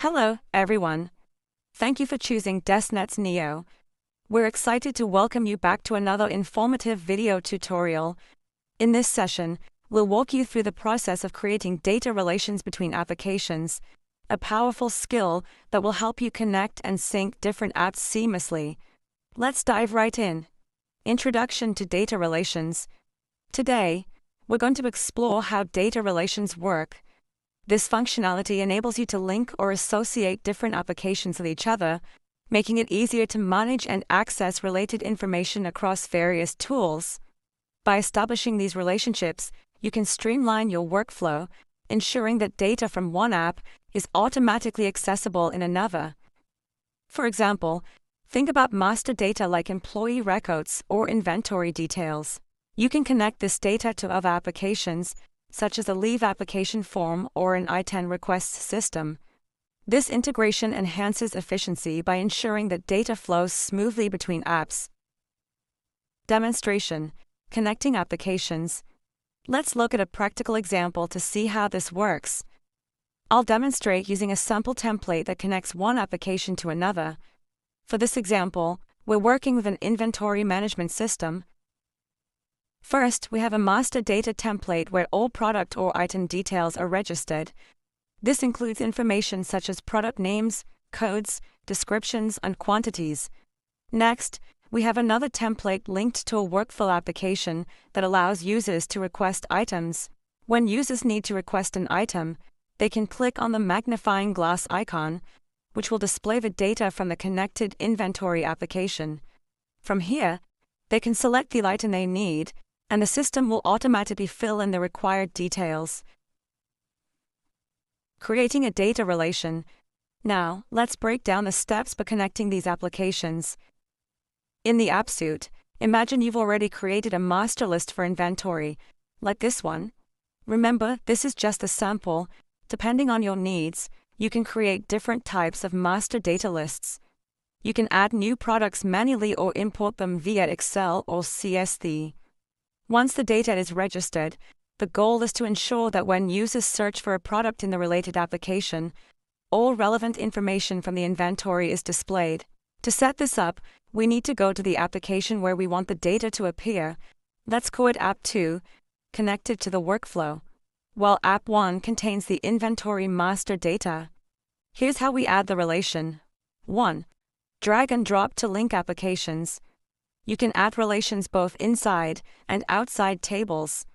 Hello, everyone. Thank you for choosing DeskNet's Neo. We're excited to welcome you back to another informative video tutorial. In this session, we'll walk you through the process of creating data relations between applications, a powerful skill that will help you connect and sync different apps seamlessly. Let's dive right in. Introduction to data relations. Today, we're going to explore how data relations work. This functionality enables you to link or associate different applications with each other, making it easier to manage and access related information across various tools. By establishing these relationships, you can streamline your workflow, ensuring that data from one app is automatically accessible in another. For example, think about master data like employee records or inventory details. You can connect this data to other applications, such as a leave application form or an I-10 request system. This integration enhances efficiency by ensuring that data flows smoothly between apps. Demonstration: Connecting applications. Let's look at a practical example to see how this works. I'll demonstrate using a sample template that connects one application to another. For this example, we're working with an inventory management system. First, we have a master data template where all product or item details are registered. This includes information such as product names, codes, descriptions, and quantities. Next, we have another template linked to a workflow application that allows users to request items. When users need to request an item, they can click on the magnifying glass icon, which will display the data from the connected inventory application. From here, they can select the item they need, and the system will automatically fill in the required details. Creating a data relation. Now, let's break down the steps for connecting these applications. In the Appsuite, imagine you've already created a master list for inventory, like this one. Remember, this is just a sample. Depending on your needs, you can create different types of master data lists. You can add new products manually or import them via Excel or CSV. Once the data is registered, the goal is to ensure that when users search for a product in the related application, all relevant information from the inventory is displayed. To set this up, we need to go to the application where we want the data to appear. Let's call it App 2, connected to the workflow, while App 1 contains the inventory master data. Here's how we add the relation. 1. Drag and drop to link applications. You can add relations both inside and outside tables.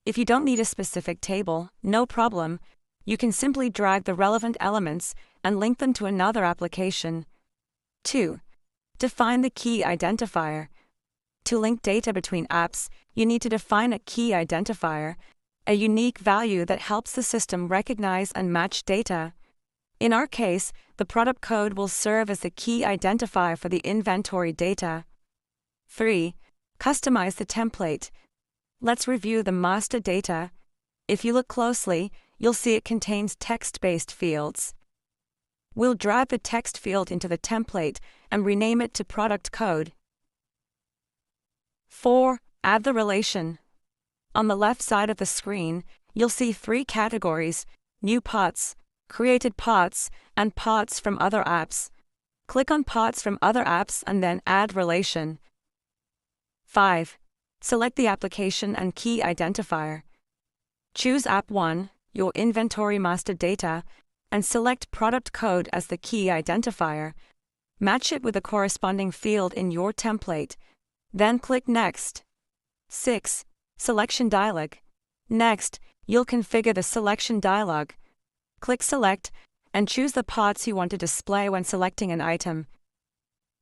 If you don't need a specific table, no problem. You can simply drag the relevant elements and link them to another application. 2. Define the key identifier. To link data between apps, you need to define a key identifier, a unique value that helps the system recognize and match data. In our case, the product code will serve as the key identifier for the inventory data. 3. Customize the template. Let's review the master data. If you look closely, you'll see it contains text-based fields. We'll drag the text field into the template and rename it to product code. 4. Add the relation. On the left side of the screen, you'll see 3 categories: new parts, created parts, and parts from other apps. Click on parts from other apps and then add relation. 5. Select the application and key identifier. Choose App 1, your inventory master data, and select product code as the key identifier. Match it with the corresponding field in your template. Then click Next. 6. Selection dialog. Next, you'll configure the selection dialog. Click Select and choose the parts you want to display when selecting an item.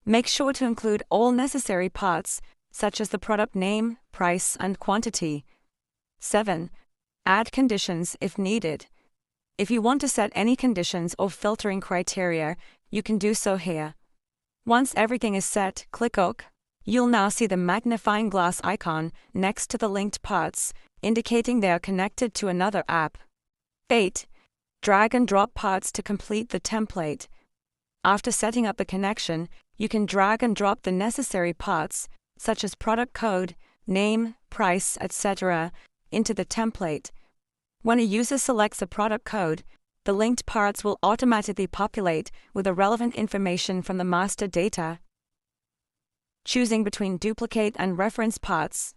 Make sure to include all necessary parts, such as the product name, price, and quantity. 7. Add conditions if needed. If you want to set any conditions or filtering criteria, you can do so here. Once everything is set, click OK. You'll now see the magnifying glass icon next to the linked parts, indicating they are connected to another app. 8. Drag and drop parts to complete the template. After setting up the connection, you can drag and drop the necessary parts, such as product code, name, price, etc., into the template. When a user selects a product code, the linked parts will automatically populate with the relevant information from the master data. Choosing between duplicate and reference parts.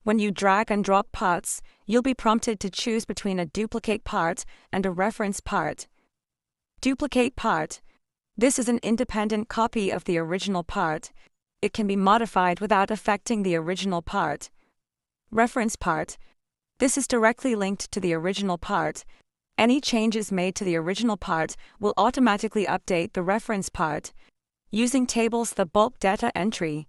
When you drag and drop parts, you'll be prompted to choose between a duplicate part and a reference part. Duplicate part. This is an independent copy of the original part. It can be modified without affecting the original part. Reference part. This is directly linked to the original part. Any changes made to the original part will automatically update the reference part. Using tables, the bulk data entry.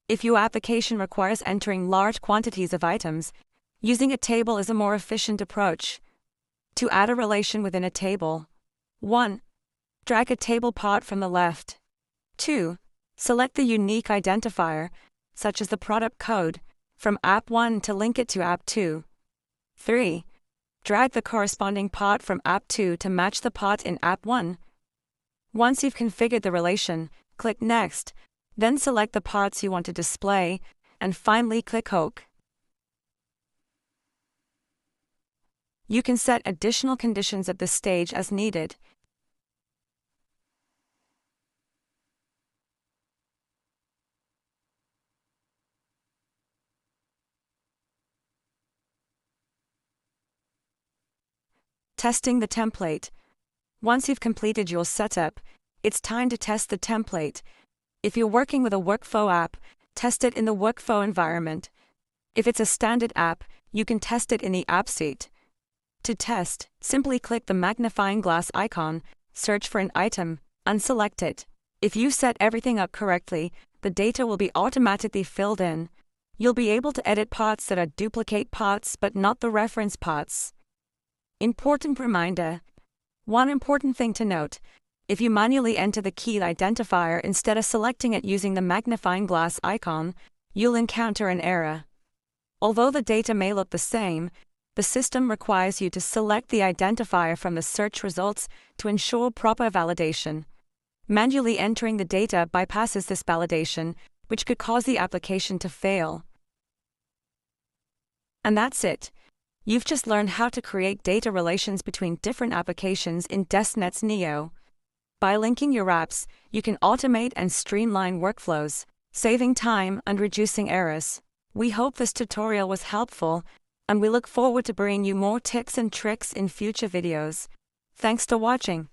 If your application requires entering large quantities of items, using a table is a more efficient approach. To add a relation within a table. 1. Drag a table part from the left. 2. Select the unique identifier, such as the product code, from App 1 to link it to App 2. 3. Drag the corresponding part from App 2 to match the part in App 1. Once you've configured the relation, click Next, then select the parts you want to display, and finally click OK. You can set additional conditions at this stage as needed. Testing the template. Once you've completed your setup, it's time to test the template. If you're working with a workflow app, test it in the workflow environment. If it's a standard app, you can test it in the Appsuite. To test, simply click the magnifying glass icon, search for an item, unselect it. If you set everything up correctly, the data will be automatically filled in. You'll be able to edit parts that are duplicate parts but not the reference parts. Important reminder. One important thing to note. If you manually enter the key identifier instead of selecting it using the magnifying glass icon, you'll encounter an error. Although the data may look the same, the system requires you to select the identifier from the search results to ensure proper validation. Manually entering the data bypasses this validation, which could cause the application to fail. And that's it. You've just learned how to create data relations between different applications in DeskNet's Neo. By linking your apps, you can automate and streamline workflows, saving time and reducing errors. We hope this tutorial was helpful, and we look forward to bringing you more tips and tricks in future videos. Thanks for watching.